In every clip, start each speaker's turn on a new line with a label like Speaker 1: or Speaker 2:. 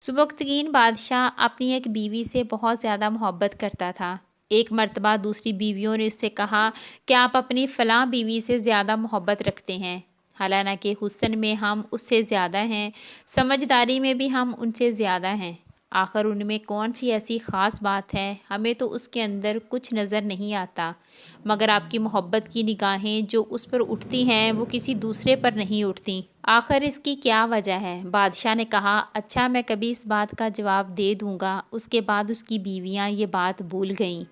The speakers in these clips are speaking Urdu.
Speaker 1: سبکتگین بادشاہ اپنی ایک بیوی سے بہت زیادہ محبت کرتا تھا۔ ایک مرتبہ دوسری بیویوں نے اس سے کہا کہ آپ اپنی فلاں بیوی سے زیادہ محبت رکھتے ہیں، حالانکہ حسن میں ہم اس سے زیادہ ہیں، سمجھداری میں بھی ہم ان سے زیادہ ہیں۔ آخر ان میں کون سی ایسی خاص بات ہے؟ ہمیں تو اس کے اندر کچھ نظر نہیں آتا، مگر آپ کی محبت کی نگاہیں جو اس پر اٹھتی ہیں وہ کسی دوسرے پر نہیں اٹھتی۔ آخر اس کی کیا وجہ ہے؟ بادشاہ نے کہا، اچھا میں کبھی اس بات کا جواب دے دوں گا۔ اس کے بعد اس کی بیویاں یہ بات بھول گئیں۔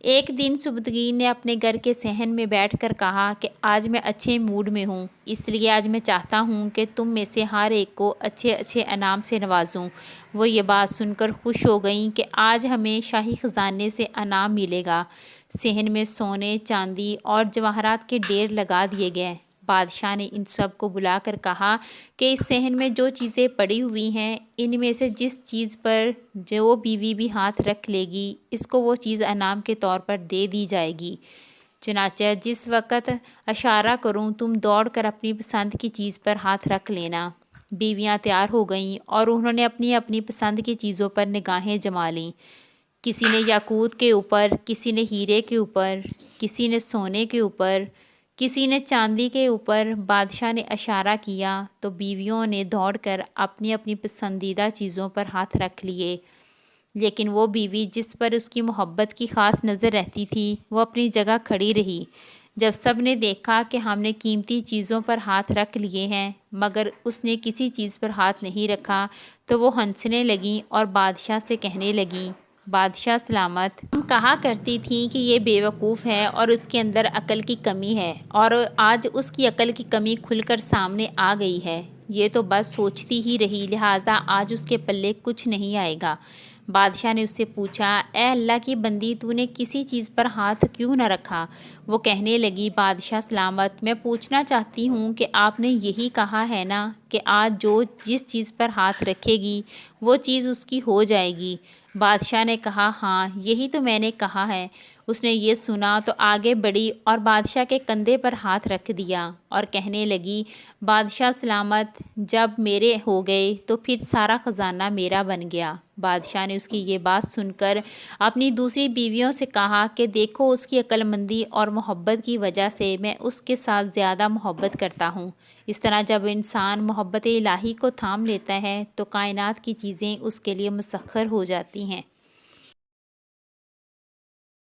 Speaker 1: ایک دن سبکتگین نے اپنے گھر کے صحن میں بیٹھ کر کہا کہ آج میں اچھے موڈ میں ہوں، اس لیے آج میں چاہتا ہوں کہ تم میں سے ہر ایک کو اچھے اچھے انعام سے نوازوں۔ وہ یہ بات سن کر خوش ہو گئیں کہ آج ہمیں شاہی خزانے سے انعام ملے گا۔ صحن میں سونے، چاندی اور جواہرات کے ڈھیر لگا دیے گئے۔ بادشاہ نے ان سب کو بلا کر کہا کہ اس صحن میں جو چیزیں پڑی ہوئی ہیں، ان میں سے جس چیز پر جو بیوی بھی ہاتھ رکھ لے گی، اس کو وہ چیز انعام کے طور پر دے دی جائے گی۔ چنانچہ جس وقت اشارہ کروں تم دوڑ کر اپنی پسند کی چیز پر ہاتھ رکھ لینا۔ بیویاں تیار ہو گئیں اور انہوں نے اپنی اپنی پسند کی چیزوں پر نگاہیں جما لیں۔ کسی نے یاقوت کے اوپر، کسی نے ہیرے کے اوپر، کسی نے سونے کے اوپر، کسی نے چاندی کے اوپر۔ بادشاہ نے اشارہ کیا تو بیویوں نے دوڑ کر اپنی اپنی پسندیدہ چیزوں پر ہاتھ رکھ لیے، لیکن وہ بیوی جس پر اس کی محبت کی خاص نظر رہتی تھی وہ اپنی جگہ کھڑی رہی۔ جب سب نے دیکھا کہ ہم نے قیمتی چیزوں پر ہاتھ رکھ لیے ہیں مگر اس نے کسی چیز پر ہاتھ نہیں رکھا، تو وہ ہنسنے لگیں اور بادشاہ سے کہنے لگیں، بادشاہ سلامت، ہم کہا کرتی تھیں کہ یہ بے وقوف ہے اور اس کے اندر عقل کی کمی ہے، اور آج اس کی عقل کی کمی کھل کر سامنے آ گئی ہے۔ یہ تو بس سوچتی ہی رہی، لہٰذا آج اس کے پلے کچھ نہیں آئے گا۔ بادشاہ نے اس سے پوچھا، اے اللہ کی بندی، تو نے کسی چیز پر ہاتھ کیوں نہ رکھا؟ وہ کہنے لگی، بادشاہ سلامت، میں پوچھنا چاہتی ہوں کہ آپ نے یہی کہا ہے نا کہ آج جو جس چیز پر ہاتھ رکھے گی وہ چیز اس کی ہو جائے گی؟ بادشاہ نے کہا، ہاں یہی تو میں نے کہا ہے۔ اس نے یہ سنا تو آگے بڑھی اور بادشاہ کے کندھے پر ہاتھ رکھ دیا اور کہنے لگی، بادشاہ سلامت، جب میرے ہو گئے تو پھر سارا خزانہ میرا بن گیا۔ بادشاہ نے اس کی یہ بات سن کر اپنی دوسری بیویوں سے کہا کہ دیکھو، اس کی عقل مندی اور محبت کی وجہ سے میں اس کے ساتھ زیادہ محبت کرتا ہوں۔ اس طرح جب انسان محبت الہی کو تھام لیتا ہے تو کائنات کی چیزیں اس کے لیے مسخر ہو جاتی ہیں۔